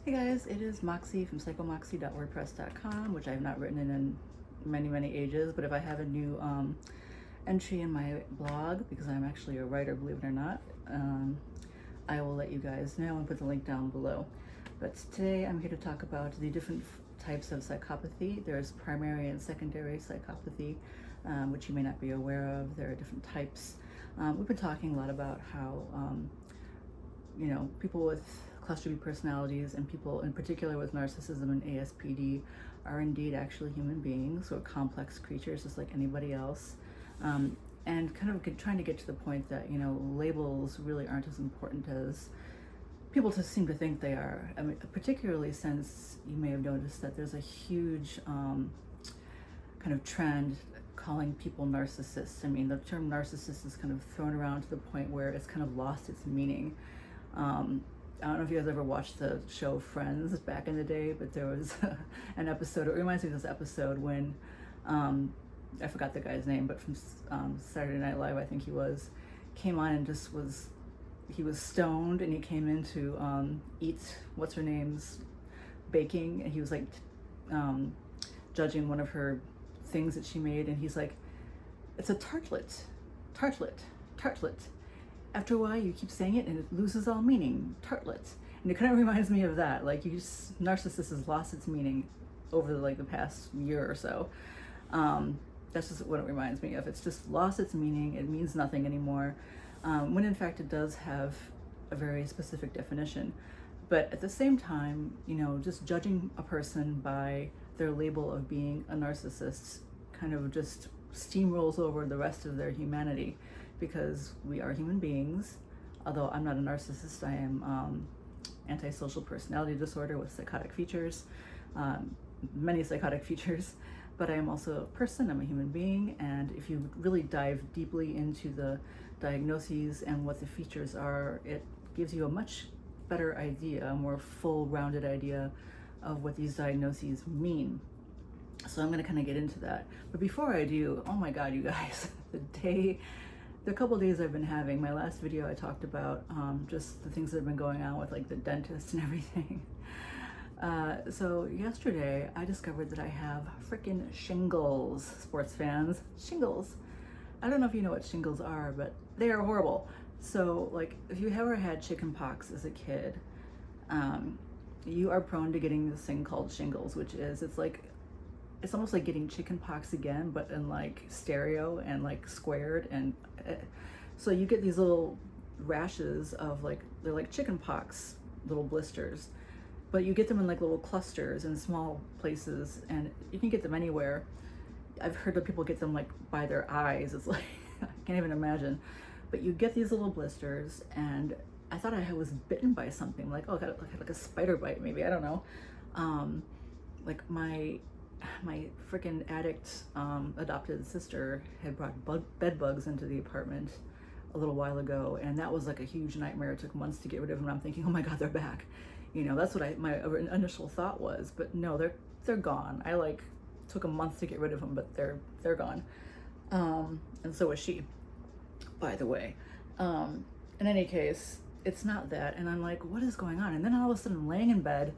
Hey guys, it is Moxie from psychomoxie.wordpress.com, which I have not written in many ages, but if I have a new entry in my blog, because I'm actually a writer, believe it or not, I will let you guys know and put the link down below. But today I'm here to talk about the different types of psychopathy. There's primary and secondary psychopathy, which you may not be aware of. There are different types. We've been talking a lot about how people with cluster B personalities and people in particular with narcissism and ASPD are indeed actually human beings or complex creatures just like anybody else. And kind of trying to get to the point that, labels really aren't as important as people just seem to think they are. I mean, particularly since you may have noticed that there's a huge kind of trend calling people narcissists. I mean, the term narcissist is kind of thrown around to the point where it's kind of lost its meaning. I don't know if you guys ever watched the show Friends back in the day, but there was an episode, it reminds me of this episode when, I forgot the guy's name, but from Saturday Night Live, I think he came on and he was stoned and he came in to eat what's her name's baking, and he was like judging one of her things that she made, and he's like, it's a tartlet. After a while, you keep saying it and it loses all meaning. Tartlet. And it kind of reminds me of that. Like, narcissist has lost its meaning over the past year or so. That's just what it reminds me of. It's just lost its meaning. It means nothing anymore. When in fact it does have a very specific definition. But at the same time, just judging a person by their label of being a narcissist kind of just steamrolls over the rest of their humanity, because we are human beings. Although I'm not a narcissist, I am antisocial personality disorder with psychotic features, many psychotic features, but I am also a person, I'm a human being, and if you really dive deeply into the diagnoses and what the features are, it gives you a much better idea, a more full-rounded idea of what these diagnoses mean. So I'm going to kind of get into that. But before I do, oh my God, you guys, the couple days I've been having, my last video I talked about just the things that have been going on with like the dentist and everything. So yesterday I discovered that I have freaking shingles, sports fans. Shingles. I don't know if you know what shingles are, but they are horrible. So like if you ever had chicken pox as a kid, you are prone to getting this thing called shingles, which is, it's almost like getting chicken pox again, but in like stereo and like squared. And so you get these little rashes of they're like chicken pox, little blisters, but you get them in like little clusters in small places, and you can get them anywhere. I've heard that people get them like by their eyes. It's like, I can't even imagine, but you get these little blisters, and I thought I was bitten by something, like, oh, got like a spider bite maybe, I don't know. Like my freaking addict adopted sister had brought bed bugs into the apartment a little while ago, and that was like a huge nightmare. It took months to get rid of them. I'm thinking, oh my God, they're back. That's what my initial thought was, but no, they're gone. I took a month to get rid of them, but they're gone. And so was she, by the way. In any case, it's not that, and I'm like, what is going on? And then all of a sudden I'm laying in bed,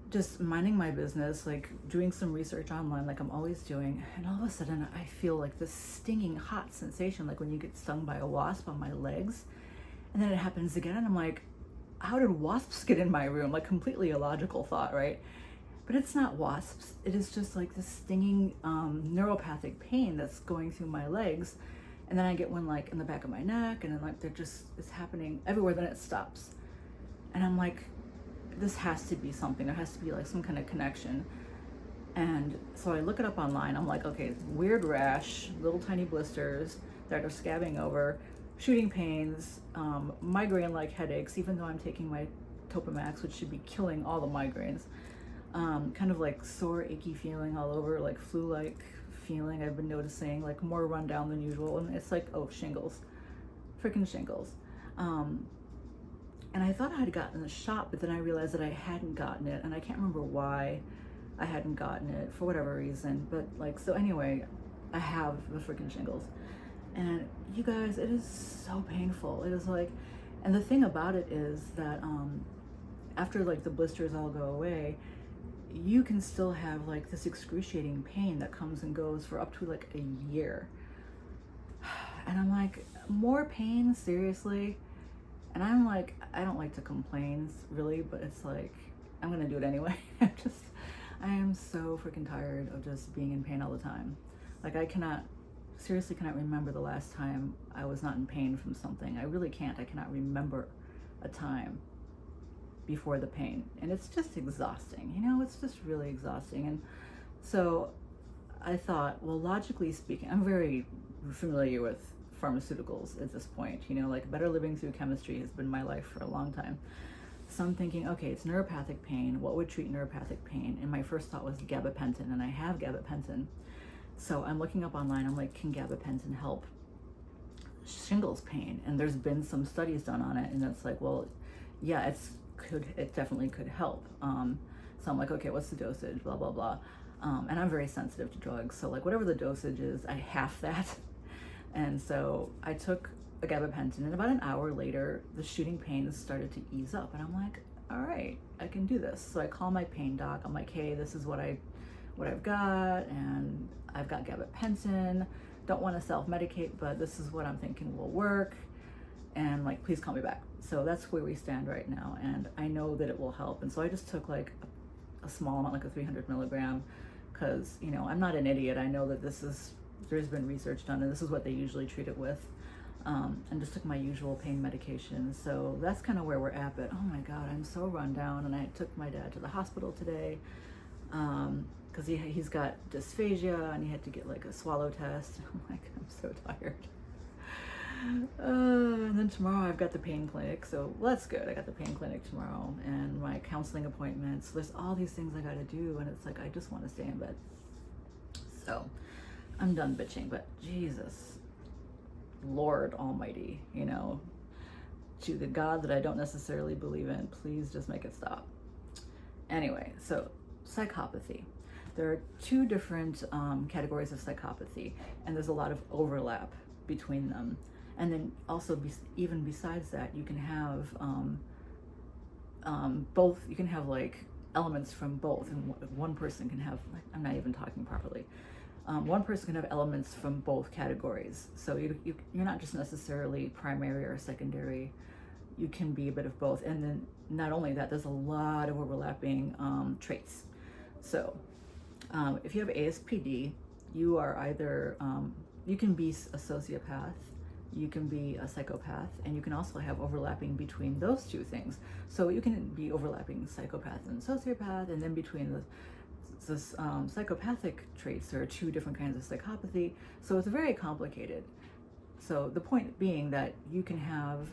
just minding my business, like doing some research online like I'm always doing, and all of a sudden I feel like this stinging hot sensation, like when you get stung by a wasp on my legs. And then it happens again, and I'm like, how did wasps get in my room? Like, completely illogical thought, right? But it's not wasps. It is just like this stinging neuropathic pain that's going through my legs. And then I get one like in the back of my neck, and then it's happening everywhere, then it stops. And I'm like, this has to be something. There has to be like some kind of connection. And so I look it up online. I'm like, okay, weird rash, little tiny blisters that are scabbing over, shooting pains, migraine-like headaches, even though I'm taking my Topamax, which should be killing all the migraines. Kind of like sore, achy feeling all over, like flu-like feeling I've been noticing, like more run down than usual. And it's like, oh, shingles, freaking shingles. And I thought I had gotten the shot, but then I realized that I hadn't gotten it, and I can't remember why I hadn't gotten it, for whatever reason. But so anyway, I have the freaking shingles. And you guys, it is so painful. It is like, and the thing about it is that after like the blisters all go away, you can still have like this excruciating pain that comes and goes for up to like a year. And I'm like, more pain, seriously? And I'm like, I don't like to complain really, but it's like, I'm gonna do it anyway. I am so freaking tired of just being in pain all the time. Like, I seriously cannot remember the last time I was not in pain from something. I really can't. I cannot remember a time before the pain. And it's just exhausting, it's just really exhausting. And so I thought, well, logically speaking, I'm very familiar with pharmaceuticals at this point, like better living through chemistry has been my life for a long time. So I'm thinking, okay, it's neuropathic pain. What would treat neuropathic pain? And my first thought was gabapentin, and I have gabapentin. So I'm looking up online, I'm like, can gabapentin help shingles pain? And there's been some studies done on it, and it's like, well, yeah, it definitely could help. So I'm like, okay, what's the dosage, blah, blah, blah. And I'm very sensitive to drugs. So like whatever the dosage is, I half that. And so I took a gabapentin, and about an hour later, the shooting pains started to ease up. And I'm like, all right, I can do this. So I call my pain doc. I'm like, hey, this is what I've got, and I've got gabapentin. Don't want to self-medicate, but this is what I'm thinking will work. And like, please call me back. So that's where we stand right now. And I know that it will help. And so I just took like a small amount, like a 300 milligram, because, I'm not an idiot. I know that there's been research done, and this is what they usually treat it with. And just took my usual pain medication. So that's kind of where we're at. But oh my God, I'm so run down. And I took my dad to the hospital today because he's got dysphagia, and he had to get like a swallow test. I'm like, I'm so tired. And then tomorrow I've got the pain clinic. So well, that's good. I got the pain clinic tomorrow and my counseling appointments. There's all these things I got to do, and it's like, I just want to stay in bed. So I'm done bitching, but Jesus, Lord Almighty, to the God that I don't necessarily believe in, please just make it stop. Anyway, so psychopathy. There are two different categories of psychopathy, and there's a lot of overlap between them. And then also, even besides that, you can have both. You can have like elements from both, and one person can have. I'm not even talking properly. One person can have elements from both categories. So you're not just necessarily primary or secondary. You can be a bit of both. And then not only that, there's a lot of overlapping traits. So if you have ASPD, you are either, you can be a sociopath, you can be a psychopath, and you can also have overlapping between those two things. So you can be overlapping psychopath and sociopath, and then between the psychopathic traits, there are two different kinds of psychopathy. So it's very complicated. So the point being that you can have,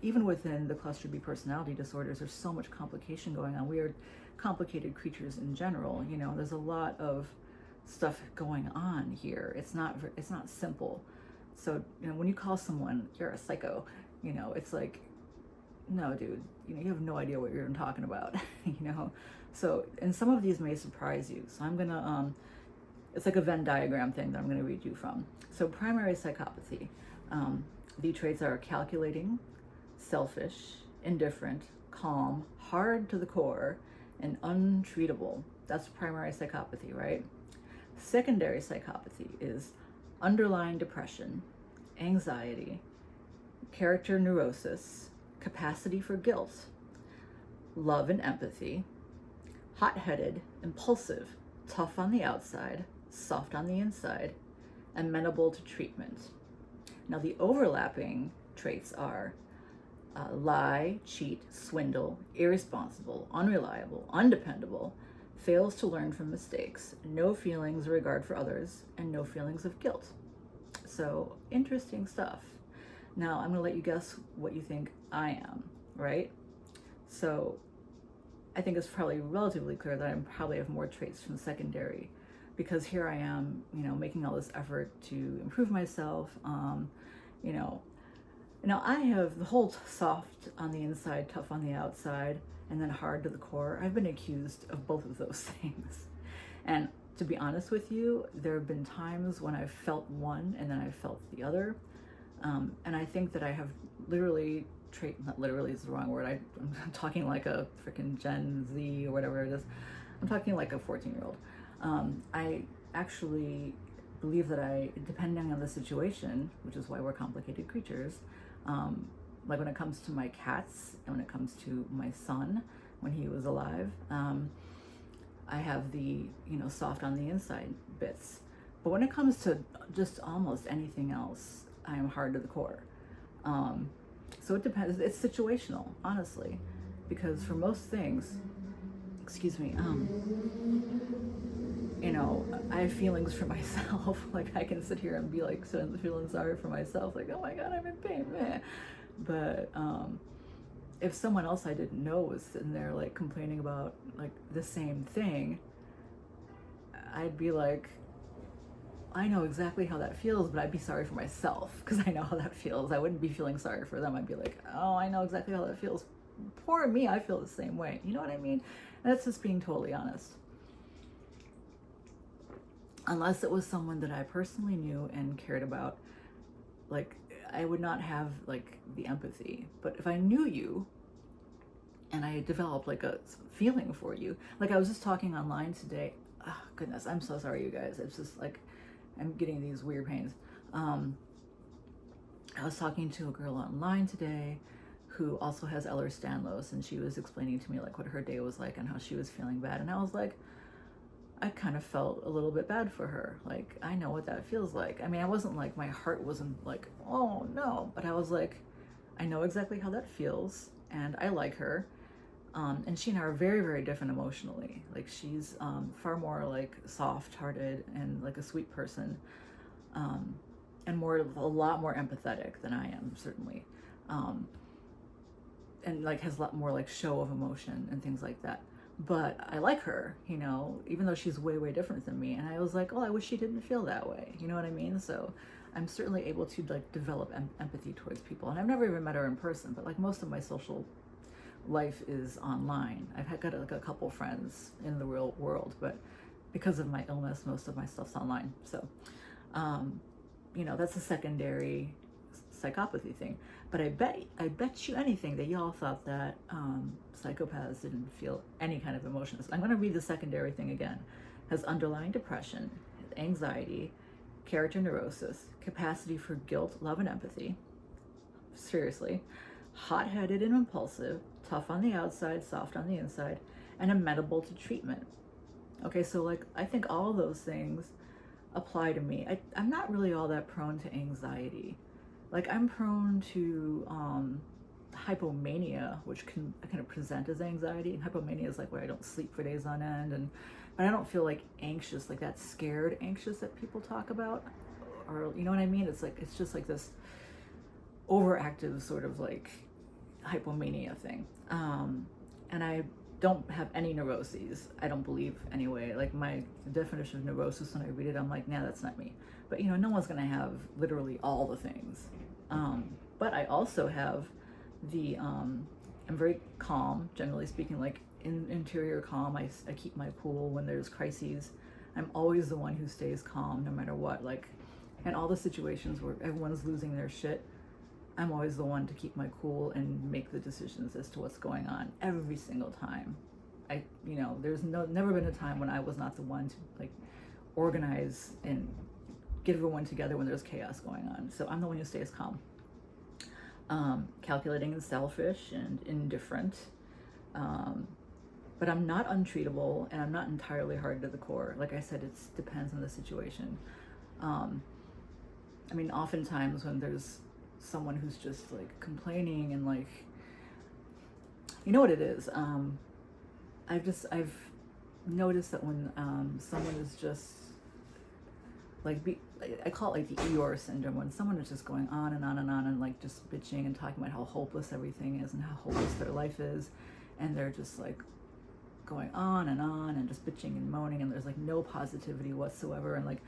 even within the cluster B personality disorders, there's so much complication going on. We are complicated creatures in general. There's a lot of stuff going on here. It's not simple. So when you call someone, you're a psycho, it's like, no, dude, you have no idea what you're even talking about, So, and some of these may surprise you. So I'm gonna, it's like a Venn diagram thing that I'm gonna read you from. So primary psychopathy, the traits are calculating, selfish, indifferent, calm, hard to the core, and untreatable. That's primary psychopathy, right? Secondary psychopathy is underlying depression, anxiety, character neurosis, capacity for guilt, love and empathy, hot-headed, impulsive, tough on the outside, soft on the inside, amenable to treatment. Now the overlapping traits are lie, cheat, swindle, irresponsible, unreliable, undependable, fails to learn from mistakes, no feelings of regard for others, and no feelings of guilt. So interesting stuff. Now I'm gonna let you guess what you think I am, right? So I think it's probably relatively clear that I probably have more traits from secondary, because here I am, making all this effort to improve myself. I have the whole soft on the inside, tough on the outside, and then hard to the core. I've been accused of both of those things. And to be honest with you, there have been times when I've felt one and then I've felt the other. And I think that I have literally trait, not literally is the wrong word, I'm talking like a freaking Gen Z or whatever it is. I'm talking like a 14-year-old. I actually believe that depending on the situation, which is why we're complicated creatures, like when it comes to my cats and when it comes to my son when he was alive, I have the, soft on the inside bits. But when it comes to just almost anything else, I am hard to the core. So it depends. It's situational, honestly, because for most things, excuse me, I have feelings for myself. Like I can sit here and be like feeling sorry for myself, like, oh my God, I'm in pain, meh. But if someone else I didn't know was sitting there like complaining about like the same thing, I'd be like, I know exactly how that feels, but I'd be sorry for myself because I know how that feels. I wouldn't be feeling sorry for them. I'd be like, oh, I know exactly how that feels. Poor me, I feel the same way. You know what I mean? And that's just being totally honest. Unless it was someone that I personally knew and cared about, like I would not have like the empathy. But if I knew you and I developed like a feeling for you, like I was just talking online today. Oh, goodness, I'm so sorry, you guys. It's just like I'm getting these weird pains. I was talking to a girl online today who also has Ehlers-Danlos, and she was explaining to me like what her day was like and how she was feeling bad. And I was like, I kind of felt a little bit bad for her. Like, I know what that feels like. I mean, I wasn't like, my heart wasn't like, oh no, but I was like, I know exactly how that feels, and I like her. And she and I are very, very different emotionally. Like she's far more like soft-hearted and like a sweet person, and a lot more empathetic than I am, certainly, and like has a lot more like show of emotion and things like that. But I like her, even though she's way, way different than me. And I was like, oh, I wish she didn't feel that way. You know what I mean? So I'm certainly able to like develop empathy towards people. And I've never even met her in person, but like most of my social life is online. I've got like a couple friends in the real world, but because of my illness, most of my stuff's online. So, that's a secondary psychopathy thing. But I bet you anything that y'all thought that psychopaths didn't feel any kind of emotions. I'm going to read the secondary thing again. Has underlying depression, anxiety, character neurosis, capacity for guilt, love, and empathy. Seriously. Hot-headed and impulsive, tough on the outside, soft on the inside, and amenable to treatment. Okay, so like I think all those things apply to me. I'm not really all that prone to anxiety. Like I'm prone to hypomania, which can kind of present as anxiety. And hypomania is like where I don't sleep for days on end, but I don't feel like anxious, like that scared anxious that people talk about, or you know what I mean? It's just like this overactive sort of like hypomania thing. And I don't have any neuroses, I don't believe anyway. Like my definition of neurosis, when I read it, I'm like, nah, that's not me. But no one's gonna have literally all the things. But I also have I'm very calm, generally speaking, like interior calm. I keep my cool when there's crises. I'm always the one who stays calm no matter what. Like in all the situations where everyone's losing their shit, I'm always the one to keep my cool and make the decisions as to what's going on every single time. There's never been a time when I was not the one to like organize and get everyone together when there's chaos going on. So I'm the one who stays calm. Calculating and selfish and indifferent. But I'm not untreatable, and I'm not entirely hard to the core. Like I said, it depends on the situation. Oftentimes when there's someone who's just like complaining and like, you know what it is, I've noticed that when someone is just like, I call it like the Eeyore syndrome, when someone is just going on and on and on and like just bitching and talking about how hopeless everything is and how hopeless their life is, and they're just like going on and just bitching and moaning, and there's like no positivity whatsoever and like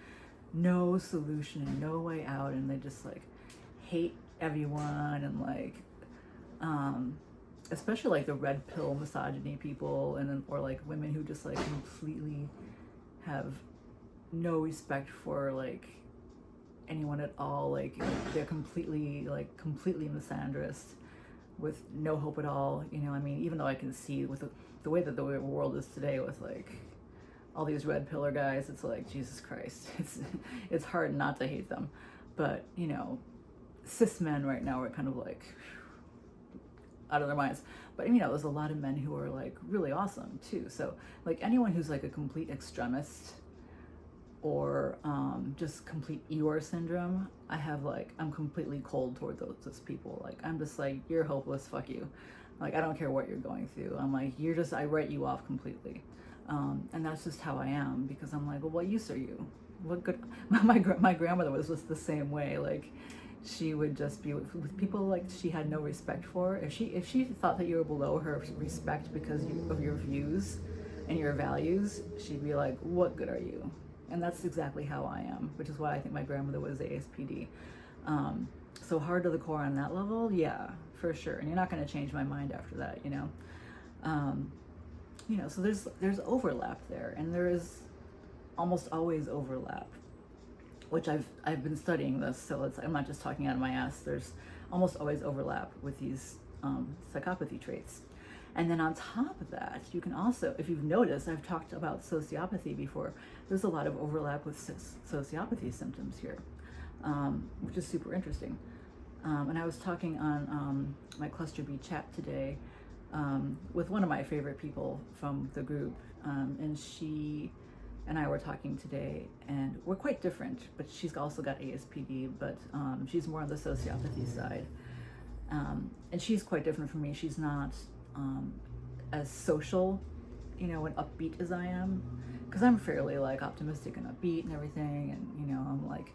no solution and no way out, and they just like hate everyone, and like especially like the red pill misogyny people, or like women who just like completely have no respect for like anyone at all. Like they're completely misandrist with no hope at all. You know, I mean, even though I can see with the way that the world is today with like all these red pillar guys, it's like, Jesus Christ, it's hard not to hate them. But, you know, cis men right now are kind of like out of their minds. But, you know, there's a lot of men who are like really awesome too. So like anyone who's like a complete extremist or just complete Eeyore syndrome, I'm completely cold toward those people. Like, I'm just like, you're hopeless, fuck you. Like, I don't care what you're going through. I'm like, I write you off completely. And that's just how I am, because I'm like, well, what use are you? What good? My grandmother was just the same way. Like, she would just be with people like she had no respect for. If she thought that you were below her respect because of your views and your values, she'd be like, what good are you? And that's exactly how I am, which is why I think my grandmother was ASPD. So hard to the core on that level, yeah, for sure. And you're not going to change my mind after that, you know. You know, so there's overlap there, and there is almost always overlap, which I've been studying this, so I'm not just talking out of my ass. There's almost always overlap with these psychopathy traits. And then on top of that, you can also, if you've noticed, I've talked about sociopathy before. There's a lot of overlap with sociopathy symptoms here, which is super interesting. And I was talking on my Cluster B chat today with one of my favorite people from the group, and she and I were talking today, and we're quite different, but she's also got ASPD, but she's more on the sociopathy side. And she's quite different from me. She's not as social, you know, and upbeat as I am, because I'm fairly like optimistic and upbeat and everything, and you know, I'm like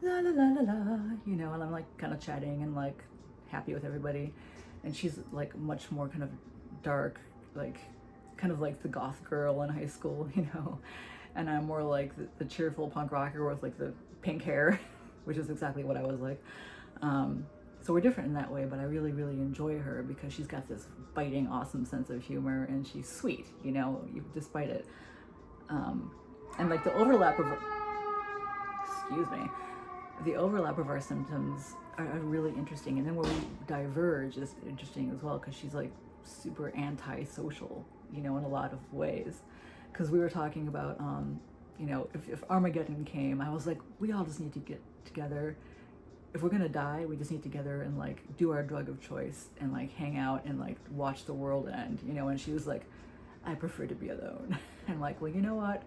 la la la la la, you know, and I'm like kind of chatting and like happy with everybody. And she's like much more kind of dark, like kind of like the goth girl in high school, you know, and I'm more like the cheerful punk rocker with like the pink hair, which is exactly what I was like. So we're different in that way, but I really, really enjoy her because she's got this biting, awesome sense of humor, and she's sweet, you know, despite it. And like the overlap of, the overlap of our symptoms are really interesting. And then where we diverge is interesting as well, because she's like super anti-social, you know, in a lot of ways. Because we were talking about, you know, if Armageddon came, I was like, we all just need to get together. If we're gonna die, we just need to together and like do our drug of choice and like hang out and like watch the world end, you know. And she was like, I prefer to be alone. And like, well, you know what?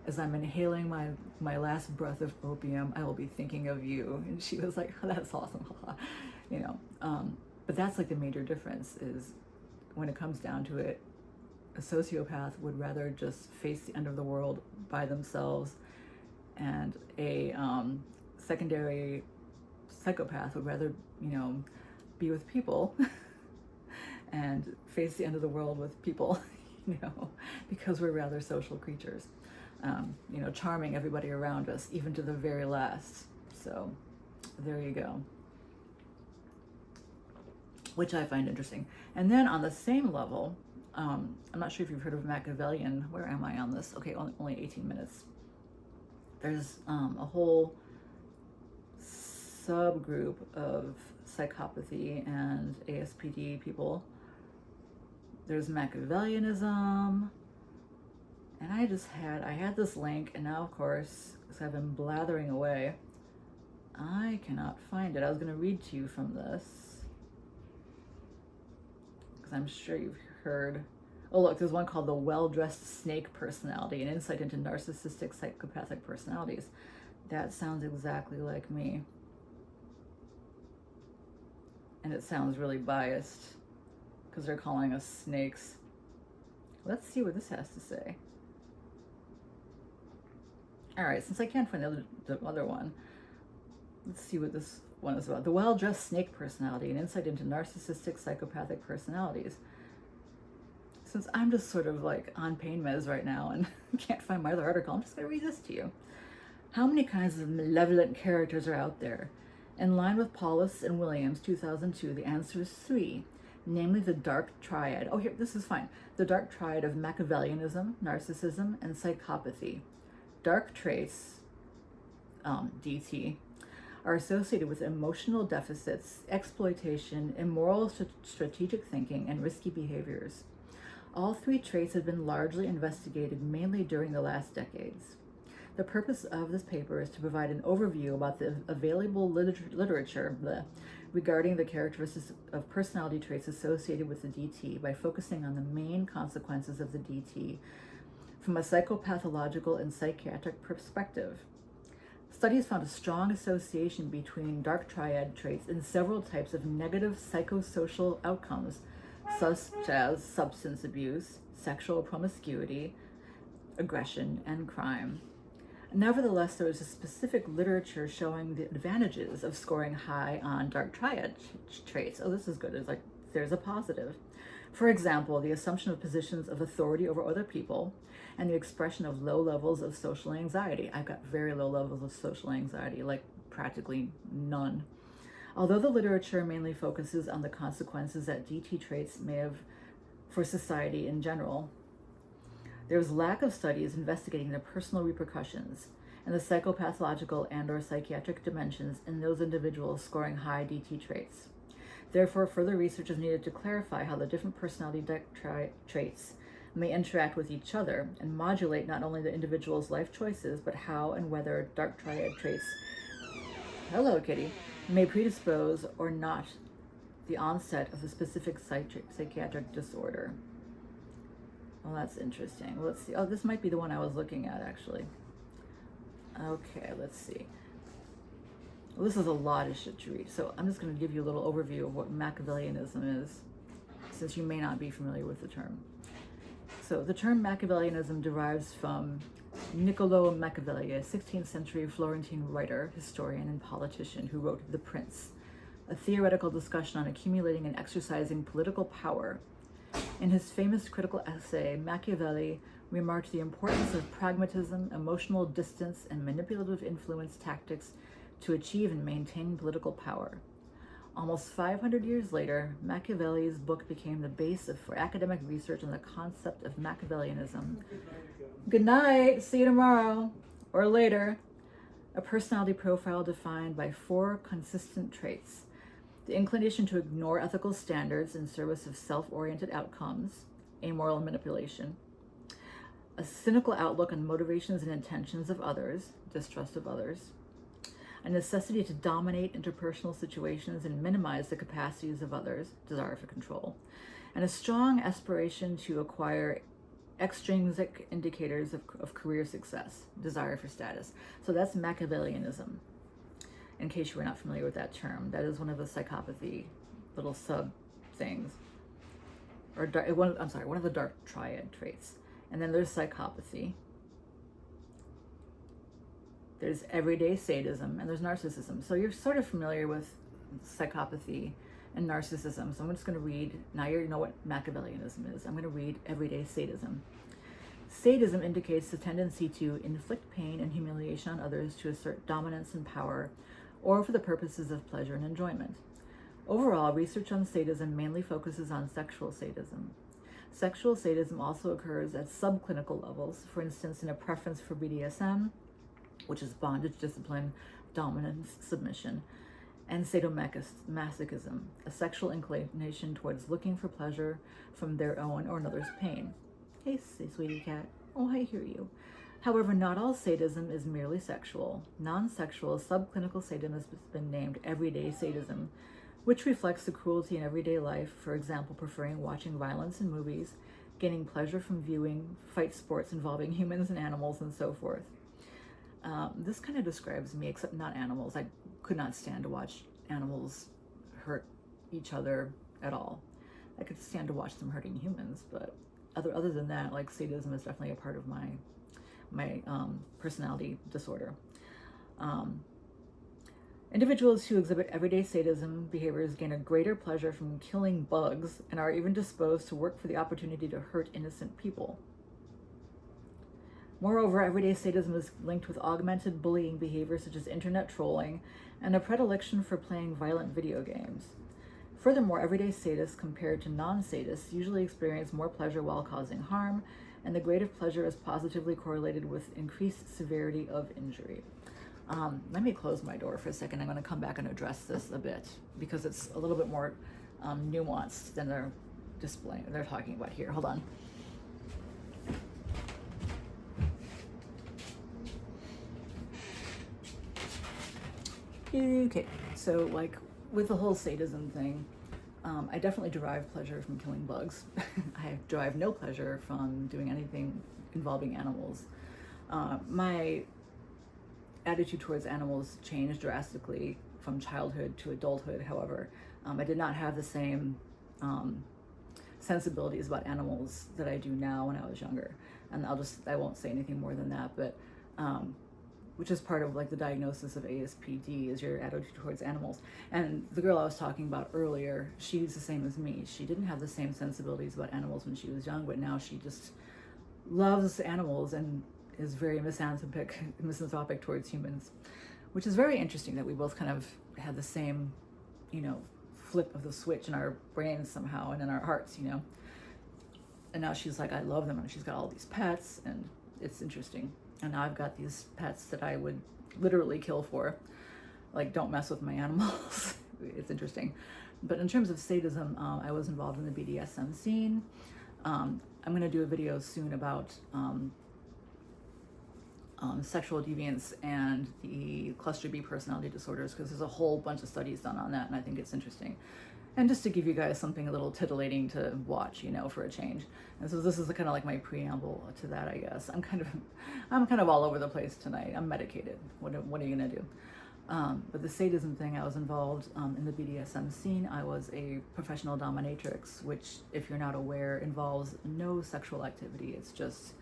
As I'm inhaling my last breath of opium, I will be thinking of you. And she was like, oh, that's awesome, you know. But that's like the major difference is when it comes down to it, a sociopath would rather just face the end of the world by themselves, and a secondary psychopath would rather, you know, be with people and face the end of the world with people, you know, because we're rather social creatures, you know, charming everybody around us, even to the very last. So there you go, which I find interesting. And then on the same level, I'm not sure if you've heard of Machiavellian. Where am I on this? Okay, only 18 minutes. There's a whole subgroup of psychopathy and ASPD people. There's Machiavellianism, and I had this link, and now of course, because I've been blathering away, I cannot find it. I was going to read to you from this, because I'm sure you've heard. Oh look, there's one called the Well-Dressed Snake Personality, an insight into narcissistic psychopathic personalities. That sounds exactly like me. And it sounds really biased because they're calling us snakes. Let's see what this has to say. All right, since I can't find the other one, let's see what this one is about. The Well-Dressed Snake Personality, an insight into narcissistic psychopathic personalities. Since I'm just sort of like on pain meds right now and can't find my other article, I'm just going to read this to you. How many kinds of malevolent characters are out there? In line with Paulus and Williams, 2002, the answer is 3, namely the Dark Triad. Oh, here, this is fine. The Dark Triad of Machiavellianism, narcissism, and psychopathy. Dark traits, DT, are associated with emotional deficits, exploitation, immoral strategic thinking, and risky behaviors. All three traits have been largely investigated mainly during the last decades. The purpose of this paper is to provide an overview about the available literature regarding the characteristics of personality traits associated with the DT by focusing on the main consequences of the DT from a psychopathological and psychiatric perspective. Studies found a strong association between Dark Triad traits and several types of negative psychosocial outcomes, such as substance abuse, sexual promiscuity, aggression, and crime. Nevertheless, there is a specific literature showing the advantages of scoring high on Dark Triad traits. Oh, this is good. It's like there's a positive. For example, the assumption of positions of authority over other people and the expression of low levels of social anxiety. I've got very low levels of social anxiety, like practically none. Although the literature mainly focuses on the consequences that DT traits may have for society in general, there is lack of studies investigating the personal repercussions and the psychopathological and/or psychiatric dimensions in those individuals scoring high DT traits. Therefore, further research is needed to clarify how the different personality traits may interact with each other and modulate not only the individual's life choices, but how and whether Dark Triad traits, hello kitty, may predispose or not the onset of a specific psychiatric disorder. Well, that's interesting. Let's see. Oh, this might be the one I was looking at, actually. Okay, let's see. Well, this is a lot of shit to read, so I'm just going to give you a little overview of what Machiavellianism is, since you may not be familiar with the term. So the term Machiavellianism derives from Niccolò Machiavelli, a 16th century Florentine writer, historian, and politician who wrote The Prince, a theoretical discussion on accumulating and exercising political power. In his famous critical essay, Machiavelli remarked the importance of pragmatism, emotional distance, and manipulative influence tactics to achieve and maintain political power. Almost 500 years later, Machiavelli's book became the base for academic research on the concept of Machiavellianism. Good night, see you tomorrow, or later. A personality profile defined by 4 consistent traits: the inclination to ignore ethical standards in service of self-oriented outcomes, amoral manipulation, a cynical outlook on motivations and intentions of others, distrust of others, a necessity to dominate interpersonal situations and minimize the capacities of others, desire for control, and a strong aspiration to acquire extrinsic indicators of career success, desire for status. So that's Machiavellianism. In case you were not familiar with that term, that is one of the psychopathy little sub things, or one of the Dark Triad traits. And then there's psychopathy, there's everyday sadism, and there's narcissism. So you're sort of familiar with psychopathy and narcissism. So I'm just going to read, now you know what Machiavellianism is. I'm going to read everyday sadism. Sadism indicates the tendency to inflict pain and humiliation on others to assert dominance and power, or for the purposes of pleasure and enjoyment. Overall, research on sadism mainly focuses on sexual sadism. Sexual sadism also occurs at subclinical levels, for instance, in a preference for BDSM, which is bondage, discipline, dominance, submission, and sadomasochism, a sexual inclination towards looking for pleasure from their own or another's pain. Hey, sweetie cat. Oh, I hear you. However, not all sadism is merely sexual. Non-sexual subclinical sadism has been named everyday sadism, which reflects the cruelty in everyday life, for example, preferring watching violence in movies, gaining pleasure from viewing fight sports involving humans and animals, and so forth. This kind of describes me, except not animals. I could not stand to watch animals hurt each other at all. I could stand to watch them hurting humans, but other than that, like, sadism is definitely a part of my personality disorder. Individuals who exhibit everyday sadism behaviors gain a greater pleasure from killing bugs and are even disposed to work for the opportunity to hurt innocent people. Moreover, everyday sadism is linked with augmented bullying behaviors such as internet trolling and a predilection for playing violent video games. Furthermore, everyday sadists compared to non-sadists usually experience more pleasure while causing harm, and the grade of pleasure is positively correlated with increased severity of injury. Let me close my door for a second. I'm going to come back and address this a bit because it's a little bit more nuanced than they're talking about here. Hold on. Okay, so like with the whole sadism thing, I definitely derive pleasure from killing bugs. I derive no pleasure from doing anything involving animals. My attitude towards animals changed drastically from childhood to adulthood. However, I did not have the same sensibilities about animals that I do now when I was younger. And I won't say anything more than that, but which is part of like the diagnosis of ASPD is your attitude towards animals. And the girl I was talking about earlier, she's the same as me. She didn't have the same sensibilities about animals when she was young, but now she just loves animals and is very misanthropic towards humans, which is very interesting that we both kind of had the same, flip of the switch in our brains somehow and in our hearts, And now she's like, I love them, and she's got all these pets, and it's interesting. And now I've got these pets that I would literally kill for. Like, don't mess with my animals. It's interesting. But in terms of sadism, I was involved in the BDSM scene. I'm going to do a video soon about sexual deviance and the cluster B personality disorders, because there's a whole bunch of studies done on that, and I think it's interesting. And just to give you guys something a little tittillating to watch, for a change. And so this is kind of like my preamble to that, I guess. I'm kind of all over the place tonight. I'm medicated. What are you gonna do? But the sadism thing, I was involved in the BDSM scene. I was a professional dominatrix, which, if you're not aware, involves no sexual activity. It's just,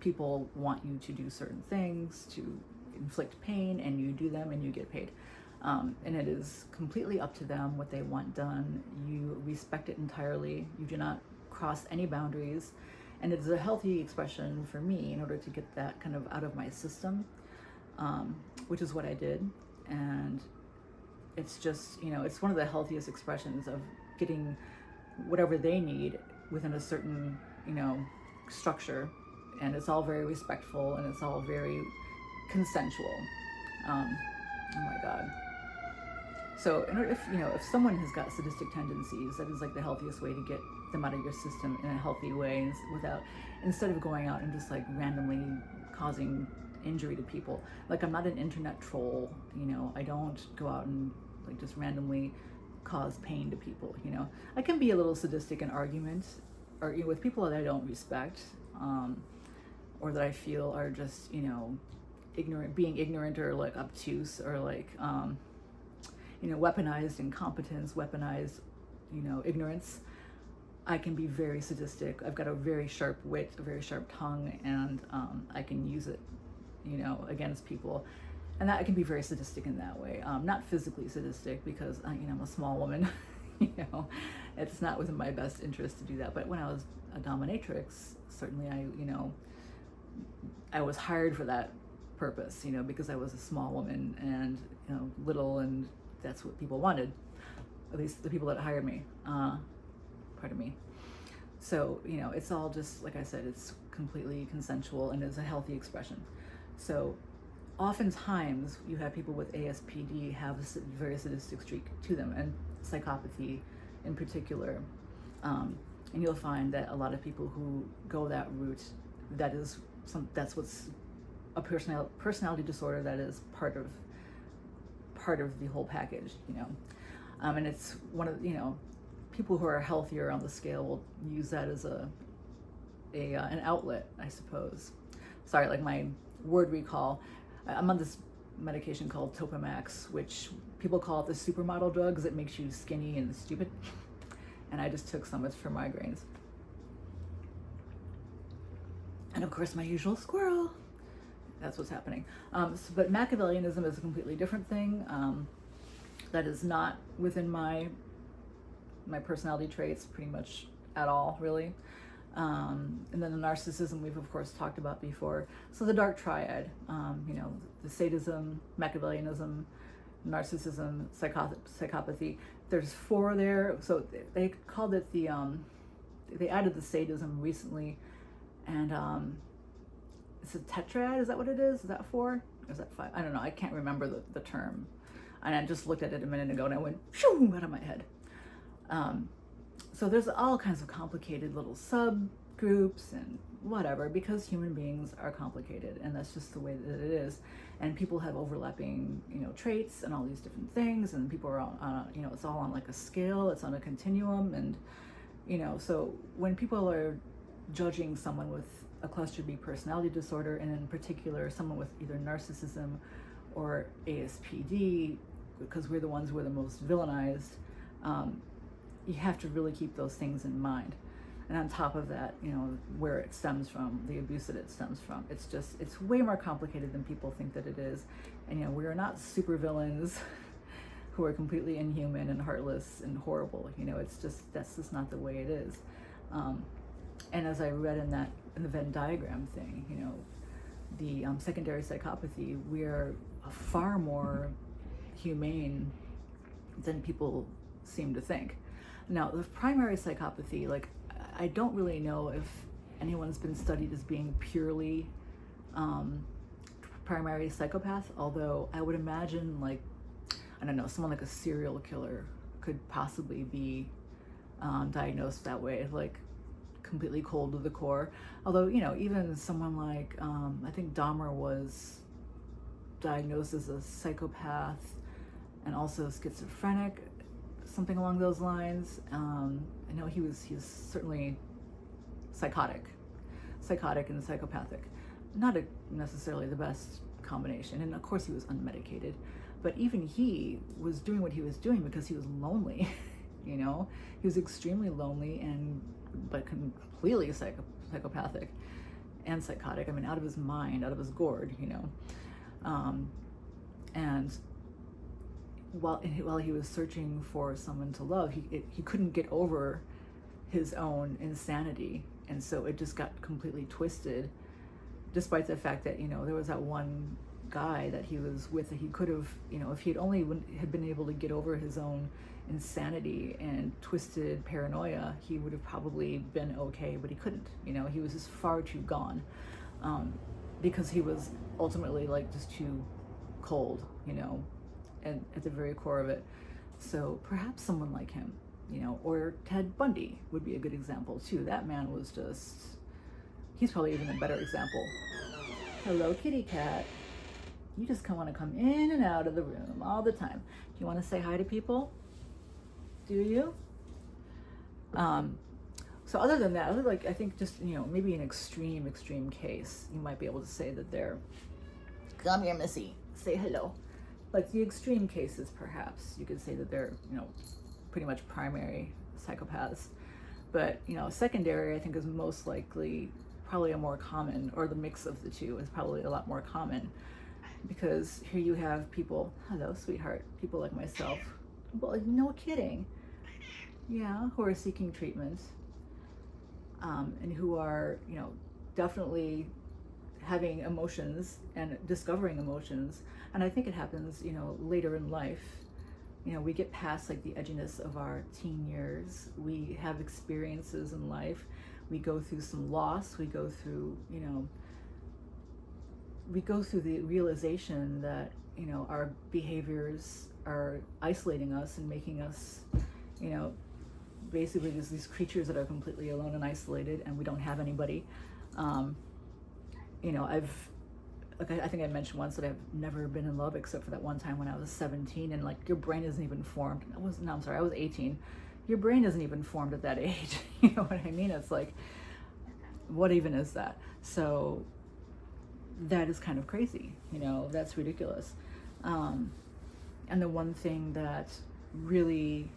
people want you to do certain things to inflict pain, and you do them and you get paid. And it is completely up to them what they want done. You respect it entirely. You do not cross any boundaries. And it's a healthy expression for me in order to get that kind of out of my system, which is what I did. And it's just, it's one of the healthiest expressions of getting whatever they need within a certain, structure. And it's all very respectful, and it's all very consensual. Oh my God. So if someone has got sadistic tendencies, that is like the healthiest way to get them out of your system in a healthy way, instead of going out and just like randomly causing injury to people. Like, I'm not an internet troll, I don't go out and like just randomly cause pain to people, I can be a little sadistic in argument or with people that I don't respect, or that I feel are just, being ignorant or like obtuse or like, weaponized incompetence, weaponized, ignorance. I can be very sadistic. I've got a very sharp wit, a very sharp tongue, and I can use it, against people. And that I can be very sadistic in that way. Not physically sadistic because, I'm a small woman, it's not within my best interest to do that. But when I was a dominatrix, certainly I was hired for that purpose, because I was a small woman and, little, and that's what people wanted, at least the people that hired me, pardon me. So, it's all just, like I said, it's completely consensual and is a healthy expression. So oftentimes you have people with ASPD have a very sadistic streak to them, and psychopathy in particular. And you'll find that a lot of people who go that route, that's what's a personality disorder that is part of the whole package, and it's one of, people who are healthier on the scale will use that as an outlet, I suppose. Sorry, like my word recall. I'm on this medication called Topamax, which people call it the supermodel drug because it makes you skinny and stupid. And I just took some. It's for migraines. And of course, my usual squirrel. That's what's happening. But Machiavellianism is a completely different thing. That is not within my personality traits pretty much at all, really. And then the narcissism we've of course talked about before. So the Dark Triad, the sadism, Machiavellianism, narcissism, psychopathy. There's 4 there. So they called it they added the sadism recently, and it's a tetrad. Is that what it is? Is that 4? Or is that 5? I don't know. I can't remember the term. And I just looked at it a minute ago and I went shoo out of my head. So there's all kinds of complicated little subgroups and whatever, because human beings are complicated, and that's just the way that it is. And people have overlapping, traits and all these different things, and people are on, it's all on like a scale, it's on a continuum, and so when people are judging someone with a cluster B personality disorder, and in particular someone with either narcissism or ASPD, because we're the ones who are the most villainized, you have to really keep those things in mind. And on top of that, where it stems from, the abuse that it stems from, it's way more complicated than people think that it is. And we are not super villains who are completely inhuman and heartless and horrible. That's just not the way it is. And as I read in the Venn diagram thing, the secondary psychopathy, we're far more humane than people seem to think. Now, the primary psychopathy, I don't really know if anyone's been studied as being purely primary psychopath, although I would imagine, I don't know, someone like a serial killer could possibly be diagnosed that way, completely cold to the core. Although, even someone like, I think Dahmer was diagnosed as a psychopath and also schizophrenic, something along those lines. I know he's certainly psychotic and psychopathic. Not necessarily the best combination, and of course he was unmedicated, but even he was doing what he was doing because he was lonely. He was extremely lonely but completely psychopathic and psychotic. I mean, out of his mind, out of his gourd, and while he was searching for someone to love, he couldn't get over his own insanity, and so it just got completely twisted, despite the fact that there was that one guy that he was with that he could have, if he had been able to get over his own insanity and twisted paranoia, he would have probably been okay, but he couldn't. He was just far too gone, because he was ultimately just too cold, and at the very core of it. So perhaps someone like him, or Ted Bundy would be a good example too. That man was he's probably even a better example. Hello, kitty cat. You just want to come in and out of the room all the time. Do you want to say hi to people? Do you? So other than that, I think just, maybe an extreme case, you might be able to say that they're, come here, Missy, say hello. The extreme cases, perhaps you could say that they're, pretty much primary psychopaths. But, secondary, I think, is most likely probably a more common, or the mix of the two is probably a lot more common, because here you have people, hello, sweetheart, people like myself, well, no kidding, yeah, who are seeking treatment, and who are, definitely having emotions and discovering emotions. And I think it happens, later in life. We get past the edginess of our teen years. We have experiences in life. We go through some loss. We go through, the realization that, our behaviors are isolating us and making us, basically these creatures that are completely alone and isolated, and we don't have anybody. I think I mentioned once that I've never been in love except for that one time when I was 17, and your brain isn't even formed. I was 18. Your brain isn't even formed at that age. You know what I mean? It's what even is that? So that is kind of crazy. That's ridiculous. And the one thing that really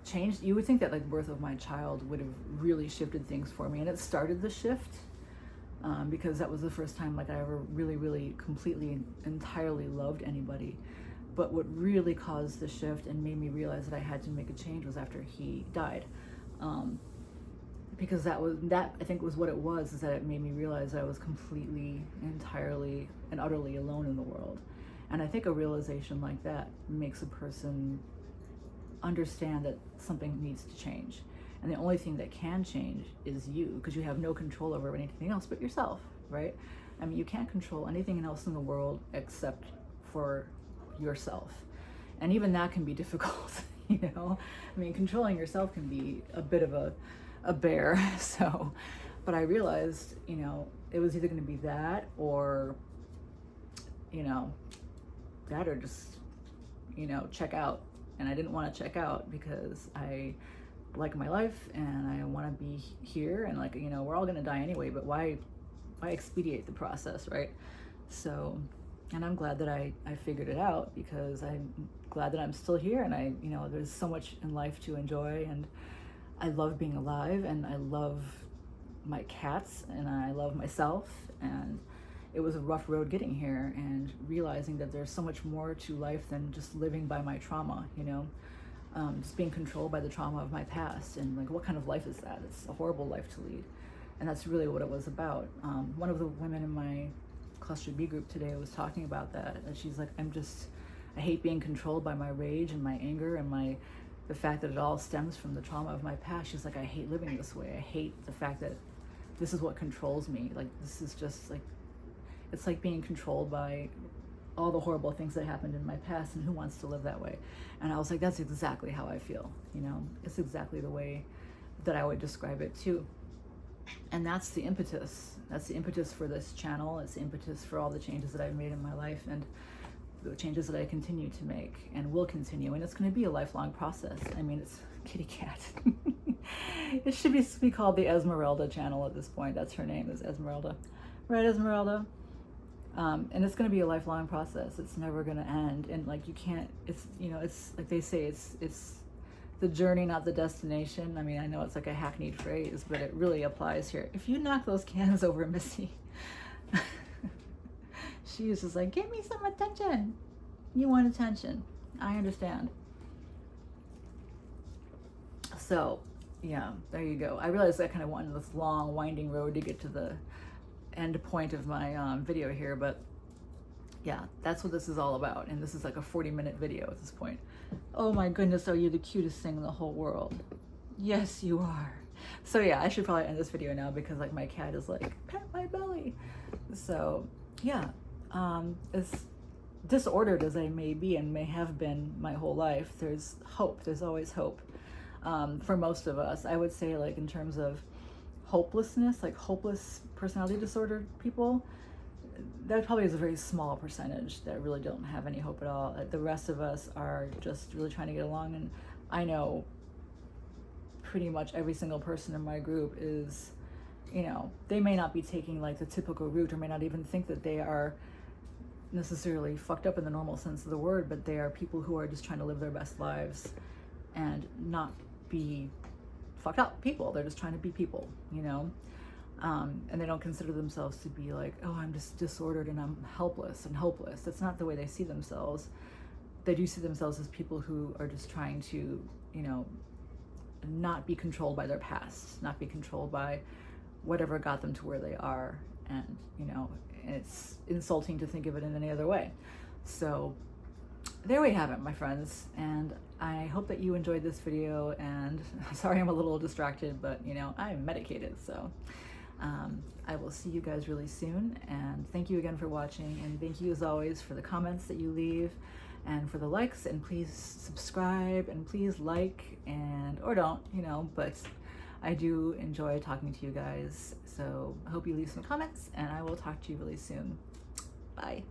changed, you would think that birth of my child would have really shifted things for me, and it started the shift. Because that was the first time I ever really, really completely, entirely loved anybody. But what really caused the shift and made me realize that I had to make a change was after he died. Because that I think was what it was, is that it made me realize that I was completely, entirely, and utterly alone in the world. And I think a realization like that makes a person understand that something needs to change. And the only thing that can change is you, because you have no control over anything else but yourself, right? I mean, you can't control anything else in the world except for yourself. And even that can be difficult, you know? I mean, controlling yourself can be a bit of a bear. So, but I realized, you know, it was either going to be that or, you know, that or just, you know, check out. And I didn't want to check out because I like my life and I want to be here, and like, you know, we're all going to die anyway, but why expedite the process, right? So, and I'm glad that I figured it out, because I'm glad that I'm still here, and I, you know, there's so much in life to enjoy, and I love being alive, and I love my cats, and I love myself. And it was a rough road getting here and realizing that there's so much more to life than just living by my trauma, you know, just being controlled by the trauma of my past. And like, what kind of life is that? It's a horrible life to lead. And that's really what it was about. One of the women in my cluster B group today was talking about that, and she's like, I hate being controlled by my rage and my anger and the fact that it all stems from the trauma of my past. She's like, I hate living this way. I hate the fact that this is what controls me. Like, this is just like, it's like being controlled by all the horrible things that happened in my past, and who wants to live that way? And I was like, that's exactly how I feel, you know? It's exactly the way that I would describe it too. And that's the impetus. That's the impetus for this channel. It's the impetus for all the changes that I've made in my life, and the changes that I continue to make and will continue. And it's going to be a lifelong process. I mean, it's kitty cat. It should be called the Esmeralda channel at this point. That's her name, is Esmeralda. Right, Esmeralda? And it's going to be a lifelong process. It's never going to end. And like, you can't, it's, you know, it's like they say, it's the journey, not the destination. I mean, I know it's like a hackneyed phrase, but it really applies here. If you knock those cans over, Missy, she is just like, give me some attention. You want attention. I understand. So, yeah, there you go. I realized I kind of went on this long, winding road to get to the end point of my video here, but yeah, that's what this is all about. And this is like a 40-minute video at this point. Oh my goodness, are you the cutest thing in the whole world? Yes, you are. So yeah, I should probably end this video now, because like my cat is like, pet my belly. So yeah, as disordered as I may be and may have been my whole life, there's hope. There's always hope. For most of us, I would say, like, in terms of hopelessness, like hopeless personality disordered people, that probably is a very small percentage that really don't have any hope at all. The rest of us are just really trying to get along. And I know pretty much every single person in my group is, you know, they may not be taking like the typical route, or may not even think that they are necessarily fucked up in the normal sense of the word, but they are people who are just trying to live their best lives and not be fucked up people. They're just trying to be people, you know? And they don't consider themselves to be like, oh, I'm just disordered and I'm helpless and hopeless. That's not the way they see themselves. They do see themselves as people who are just trying to, you know, not be controlled by their past, not be controlled by whatever got them to where they are. And, you know, it's insulting to think of it in any other way. So there we have it, my friends. And I hope that you enjoyed this video, and sorry I'm a little distracted, but you know, I'm medicated. So I will see you guys really soon, and thank you again for watching, and thank you as always for the comments that you leave and for the likes, and please subscribe and please like, and or don't, you know, but I do enjoy talking to you guys. So I hope you leave some comments, and I will talk to you really soon. Bye.